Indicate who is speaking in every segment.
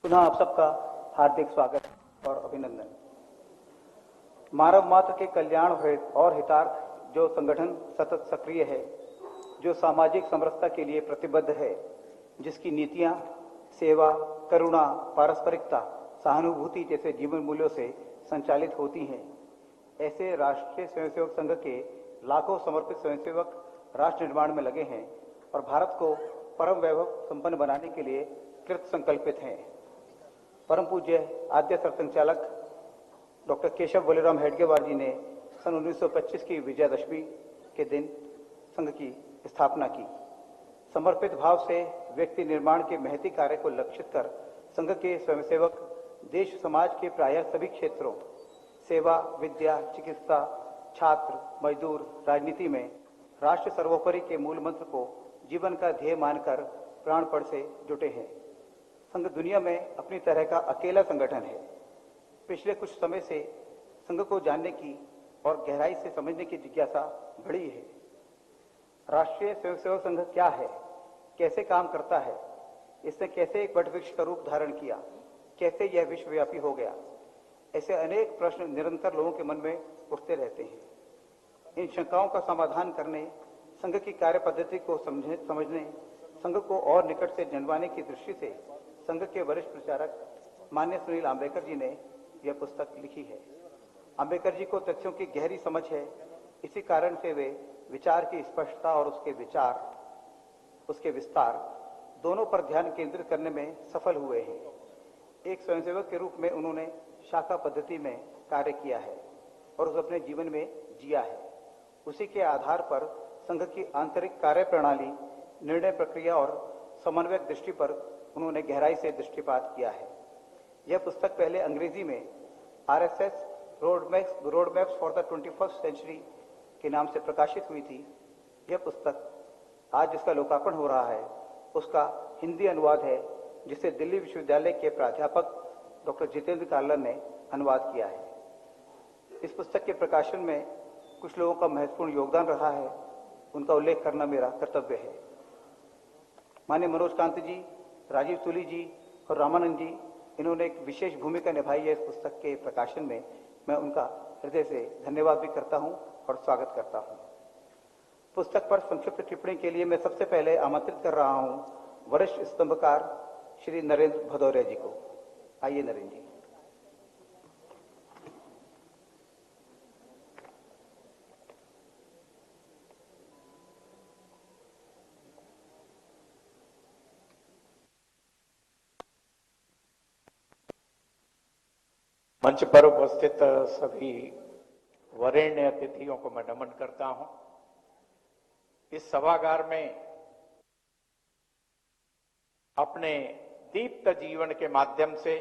Speaker 1: पुनः आप सबका हार्दिक स्वागत और अभिनंदन। मानव मात्र के कल्याण और हितार्थ जो संगठन सतत सक्रिय है, जो सामाजिक समरसता के लिए प्रतिबद्ध है, जिसकी नीतियां सेवा, करुणा, पारस्परिकता, सहानुभूति जैसे जीवन मूल्यों से संचालित होती हैं, ऐसे राष्ट्रीय स्वयंसेवक संघ के लाखों समर्पित स्वयंसेवक राष्ट्र निर्माण में लगे हैं और भारत को परम वैभव संपन्न बनाने के लिए कृत संकल्पित हैं। परम पूज्य आद्य सरसंघचालक डॉक्टर केशव बोलेराम हेडगेवार जी ने सन 1925 की विजयादशमी के दिन संघ की स्थापना की। समर्पित भाव से व्यक्ति निर्माण के महती कार्य को लक्षित कर संघ के स्वयंसेवक देश समाज के प्रायः सभी क्षेत्रों सेवा, विद्या, चिकित्सा, छात्र, मजदूर, राजनीति में राष्ट्र सर्वोपरि के मूल मंत्र को जीवन का ध्येय मानकर प्राणपण से जुटे हैं। संघ दुनिया में अपनी तरह का अकेला संगठन है। पिछले कुछ समय से संघ को जानने की और गहराई से समझने की जिज्ञासा बढ़ी है। राष्ट्रीय स्वयंसेवक संघ क्या है, कैसे काम करता है, इसने कैसे एक वटवृक्ष का रूप धारण किया, कैसे यह विश्वव्यापी हो गया, ऐसे अनेक प्रश्न निरंतर लोगों के मन में उठते रहते हैं। इन शंकाओं का समाधान करने, संघ की कार्य पद्धति को समझने, संघ को और निकट से जनवाने की दृष्टि से संघ के वरिष्ठ प्रचारक माननीय सुनील आंबेडकर जी ने यह पुस्तक लिखी है। आंबेडकर जी को तथ्यों की गहरी समझ है, इसी कारण से वे विचार की स्पष्टता और उसके विस्तार दोनों पर ध्यान केंद्रित करने में सफल हुए हैं। एक स्वयंसेवक के रूप में उन्होंने शाखा पद्धति में कार्य किया है और उसे अपने जीवन में जिया है। उसी के आधार पर संघ की आंतरिक कार्य प्रणाली, निर्णय प्रक्रिया और समन्वयक दृष्टि पर उन्होंने गहराई से दृष्टिपात किया है। यह पुस्तक पहले अंग्रेजी में RSS roadmaps for the 21st century के नाम से प्रकाशित हुई थी। यह पुस्तक आज जिसका लोकार्पण हो रहा है उसका हिंदी अनुवाद है, जिसे दिल्ली विश्वविद्यालय के प्राध्यापक डॉक्टर जितेंद्र कार्लन ने अनुवाद किया है। इस पुस्तक के प्रकाशन में कुछ लोगों का महत्वपूर्ण योगदान रहा है, उनका उल्लेख करना मेरा कर्तव्य है। माननीय मनोज कांत जी, राजीव तुली जी और रामानंद जी, इन्होंने एक विशेष भूमिका निभाई है इस पुस्तक के प्रकाशन में। मैं उनका हृदय से धन्यवाद भी करता हूं और स्वागत करता हूं। पुस्तक पर संक्षिप्त टिप्पणी के लिए मैं सबसे पहले आमंत्रित कर रहा हूं वरिष्ठ स्तंभकार श्री नरेंद्र भदौरिया जी को। आइए नरेंद्र जी।
Speaker 2: मंच पर उपस्थित सभी वरेण्य अतिथियों को मैं नमन करता हूं। इस सभागार में अपने दीप्त जीवन के माध्यम से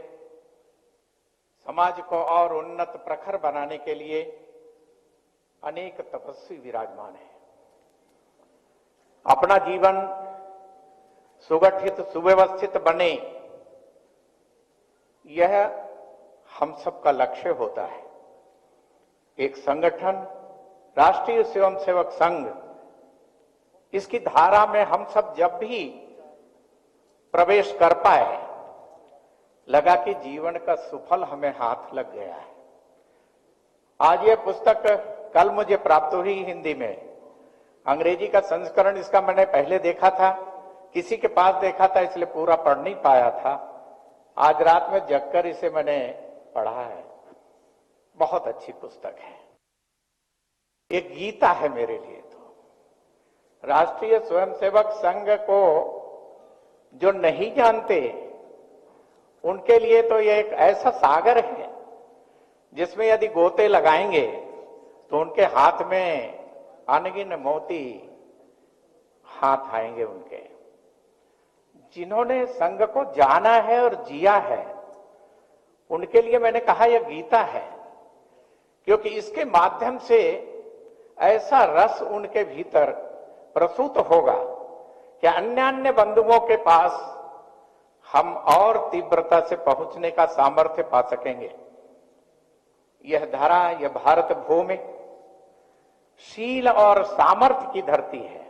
Speaker 2: समाज को और उन्नत प्रखर बनाने के लिए अनेक तपस्वी विराजमान हैं। अपना जीवन सुगठित सुव्यवस्थित बने, यह हम सबका लक्ष्य होता है। एक संगठन राष्ट्रीय स्वयंसेवक संघ, इसकी धारा में हम सब जब भी प्रवेश कर पाए, लगा कि जीवन का सुफल हमें हाथ लग गया है। आज ये पुस्तक कल मुझे प्राप्त हुई हिंदी में। अंग्रेजी का संस्करण इसका मैंने पहले देखा था, किसी के पास देखा था, इसलिए पूरा पढ़ नहीं पाया था। आज रात में जगकर इसे मैंने पढ़ा है। बहुत अच्छी पुस्तक है, एक गीता है मेरे लिए। तो राष्ट्रीय स्वयंसेवक संघ को जो नहीं जानते उनके लिए तो ये एक ऐसा सागर है जिसमें यदि गोते लगाएंगे तो उनके हाथ में अनगिन मोती हाथ आएंगे। उनके जिन्होंने संघ को जाना है और जिया है, उनके लिए मैंने कहा यह गीता है, क्योंकि इसके माध्यम से ऐसा रस उनके भीतर प्रसूत होगा कि अन्य बंधुओं के पास हम और तीव्रता से पहुंचने का सामर्थ्य पा सकेंगे। यह धरा, यह भारत भूमि शील और सामर्थ्य की धरती है।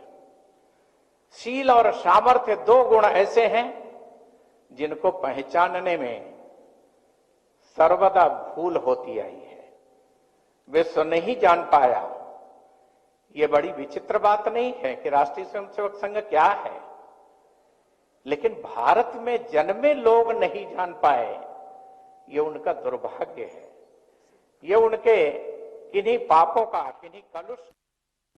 Speaker 2: शील और सामर्थ्य दो गुण ऐसे हैं जिनको पहचानने में सर्वदा भूल होती आई है। विश्व नहीं जान पाया। ये बड़ी विचित्र बात नहीं है कि राष्ट्रीय स्वयंसेवक संघ क्या है, लेकिन भारत में जन्मे लोग नहीं जान पाए, ये उनका दुर्भाग्य है। ये उनके किन्हीं पापों का, किन्हीं कलुष